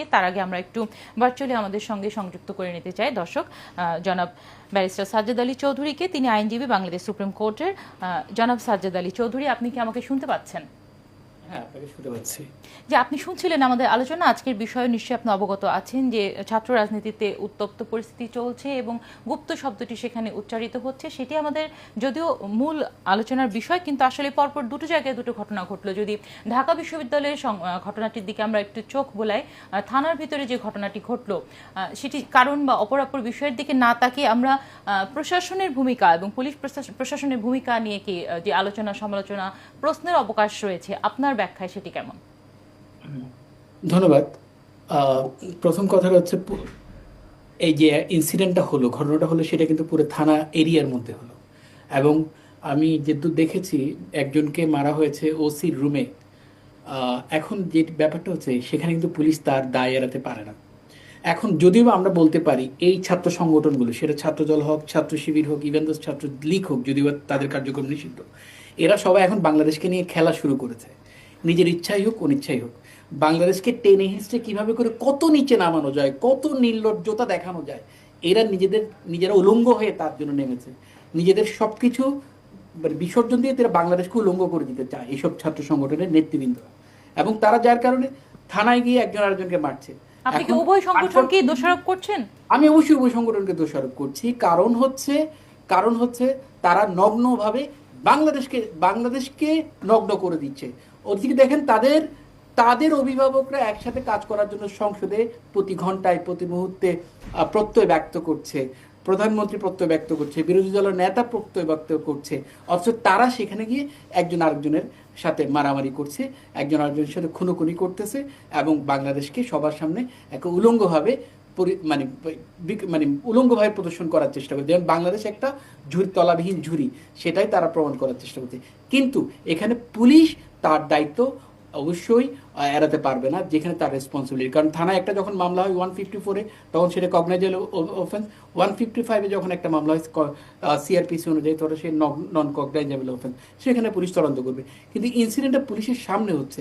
আজকে। তার আগে আমরা একটু ভার্চুয়ালি আমাদের সঙ্গে সংযুক্ত করে নিতে চাই দর্শক জনাব ব্যারিস্টার সাজ্জাদ আলী চৌধুরীকে। তিনি আইনজীবী, বাংলাদেশ সুপ্রিম কোর্টের। জনাব সাজ্জাদ আলী চৌধুরী, আপনি কি আমাকে শুনতে পাচ্ছেন? হ্যাঁ, আপনাকে শুনতে পাচ্ছি। যে আপনি শুনছিলেন আমাদের আলোচনা, আজকের বিষয়ে নিশ্চয়ই আপনি অবগত আছেন যে ছাত্র রাজনীতিতে উত্তপ্ত পরিস্থিতি চলছে এবং গুপ্ত শব্দটি সেখানে উচ্চারিত হচ্ছে। সেটি আমাদের যদিও মূল আলোচনার বিষয়, কিন্তু আসলে পরপর দুটো জায়গায় দুটো ঘটনা ঘটলো। যদি ঢাকা বিশ্ববিদ্যালয়ের ঘটনাটির দিকে আমরা একটু চোখ বোলাই, থানার ভিতরে যে ঘটনাটি ঘটলো সেটি কারণ বা অপরাপর বিষয়ের দিকে না তাকিয়ে আমরা প্রশাসনের ভূমিকা এবং পুলিশ প্রশাসনের ভূমিকা নিয়ে কি যে আলোচনা সমালোচনা প্রশ্নের অবকাশ রয়েছে, আপনার ব্যাখ্যায় সেটি কেমন? ধন্যবাদ। প্রথম কথাটা হচ্ছে এই যে ইনসিডেন্টটা হলো, ঘটনাটা হলো, সেটা কিন্তু পুরো থানা এরিয়ার মধ্যে হলো। এবং আমি যেদূর দেখেছি একজনকে মারা হয়েছে ওসির রুমে। এখন যে ব্যাপারটা হচ্ছে, সেখানে কিন্তু পুলিশ তার দায় এড়াতে পারে না। এখন যদিও আমরা বলতে পারি এই ছাত্র সংগঠনগুলো, সেটা ছাত্রদল হোক, ছাত্র শিবির হোক, ইভেন দোস ছাত্র লীগ হোক, যদিও তাদের কার্যক্রম নিষিদ্ধ, এরা সবাই এখন বাংলাদেশকে নিয়ে খেলা শুরু করেছে। নিজের ইচ্ছাই হোক অনিচ্ছাই হোক, বাংলাদেশকে টেনে হিঁচড়ে কীভাবে করে কত নিচে নামানো যায়, কত নির্লজ্জতা দেখানো যায়, এরা নিজেরা উলঙ্গ হয়ে তার জন্য নেমেছে। নিজেদের সব কিছু বিসর্জন দিয়ে তারা বাংলাদেশকে উলঙ্গ করে দিতে চায় এইসব ছাত্র সংগঠনের নেতৃবৃন্দরা। এবং তারা যার কারণে থানায় গিয়ে একজন আরেকজনকে মারছে। আপনি কি উভয় সংগঠনকে দোষারোপ করছেন? আমি অবশ্যই উভয় সংগঠনকে দোষারোপ করছি। কারণ হচ্ছে তারা নগ্নভাবে বাংলাদেশকে নগ্ন করে দিচ্ছে। ওদিকে দেখেন তাদের অভিভাবকরা একসাথে কাজ করার জন্য সংসদে প্রতি ঘন্টায় প্রতি মুহূর্তে প্রত্যয় ব্যক্ত করছে, প্রধানমন্ত্রী প্রত্যয় ব্যক্ত করছে, বিরোধী দলের নেতা প্রত্যয় ব্যক্ত করছে, অথচ তারা সেখানে গিয়ে একজন আরেকজনের সাথে মারামারি করছে, একজন আরেকজনের সাথে খুনোখুনি করতেছে এবং বাংলাদেশকে সবার সামনে এক উলঙ্গভাবে মানে মানে উলঙ্গভাবে প্রদর্শন করার চেষ্টা করছে। যেমন বাংলাদেশ একটা তলাবিহীন ঝুড়ি, সেটাই তারা প্রমাণ করার চেষ্টা করছে। কিন্তু এখানে পুলিশ তার দায়িত্ব অবশ্যই এড়াতে পারবে না, যেখানে তার রেসপন্সিবিলিটি। কারণ থানায় একটা যখন মামলা হয় 154-এ, তখন সেটা কগনাইজেবল অফেন্স। 155-এ যখন একটা মামলা হয় সিআরপিসি অনুযায়ী, তখন সে নন কগনাইজেবল অফেন্স, সেখানে পুলিশ তদন্ত করবে। কিন্তু ইনসিডেন্টটা পুলিশের সামনে হচ্ছে,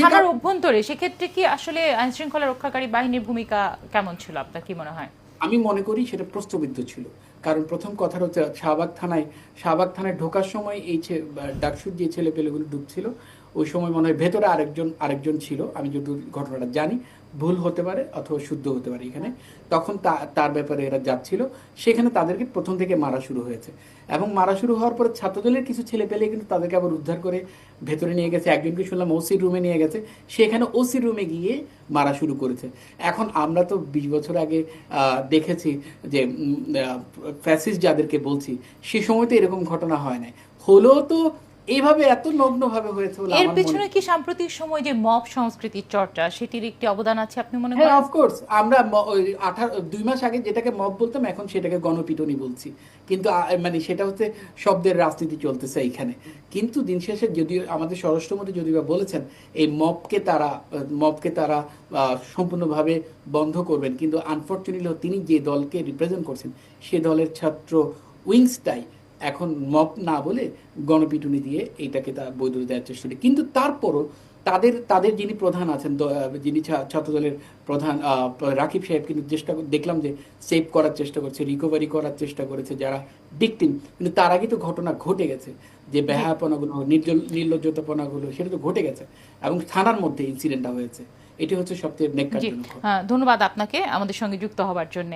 থানার অভ্যন্তরে, সেক্ষেত্রে কি আসলে আইন শৃঙ্খলা রক্ষাকারী বাহিনীর ভূমিকা কেমন ছিল, আপনার কি মনে হয়? আমি মনে করি সেটা প্রশ্নবিদ্ধ ছিল। কারণ প্রথম কথা হচ্ছে শাহবাগ থানায় ঢোকার সময় এই ডাকসুর যে ছেলে পেলেগুলো ঢুকছিল, ওই সময় মনে হয় ভেতরে আরেকজন ছিল। আমি যদি ঘটনাটা জানি, ভুল হতে পারে অথবা শুদ্ধ হতে পারে এখানে। তখন তার ব্যাপারে এরা যাচ্ছিল, সেখানে তাদেরকে প্রথম থেকে মারা শুরু হয়েছে। এবং মারা শুরু হওয়ার পরে ছাত্রদলের কিছু ছেলে পেলে কিন্তু তাদেরকে আবার উদ্ধার করে ভেতরে নিয়ে গেছে। একজনকে শুনলাম ওসির রুমে নিয়ে গেছে, সেখানে ওসির রুমে গিয়ে মারা শুরু করেছে। এখন আমরা তো 20 বছর আগে দেখেছি যে ফ্যাসিস্ট যাদেরকে বলছি, সে সময় তো এরকম ঘটনা হয় নাই, হলেও তো এইভাবে এত নগ্নভাবে হয়েছে বলে এর আমার পেছনে কি সাম্প্রতিক সময় যে মব সংস্কৃতির চর্চা, সেটির একটি অবদান আছে আপনি মনে হ্যাঁ, করেন? অফকোর্স। আমরা 2 মাস আগে যেটাকে মব বলতাম, এখন সেটাকে গণপিটুনি বলছি। কিন্তু মানে সেটা হচ্ছে শব্দের রাজনীতি চলতেছে এইখানে। কিন্তু দিন শেষে যদিও আমাদের স্বরাষ্ট্রমন্ত্রী যদিও বা বলেছেন এই মবকে তারা সম্পূর্ণভাবে বন্ধ করবেন, কিন্তু আনফর্চুনেটলি তিনি যে দলকে রিপ্রেজেন্ট করছেন, সে দলের ছাত্র উইংসটাই এখন মব না বলে গণপিটুনি দিয়ে এইটাকে তার বৈধতা দেওয়ার চেষ্টা করে। কিন্তু তারপরও তাদের যিনি প্রধান আছেন, যিনি ছাত্রদলের প্রধান রাকিব সাহেব, কিন্তু দেখলাম যে সেভ করার চেষ্টা করছে, রিকভারি করার চেষ্টা করেছে যারা ভিকটিম। কিন্তু তার আগে তো ঘটনা ঘটে গেছে, যে বেহায়াপনাগুলো, নির্লজ্জতাপনাগুলো, সেটা তো ঘটে গেছে এবং থানার মধ্যে ইনসিডেন্টটা হয়েছে। এটি হচ্ছে সবচেয়ে নেককারজনক। ধন্যবাদ আপনাকে আমাদের সঙ্গে যুক্ত হবার জন্য।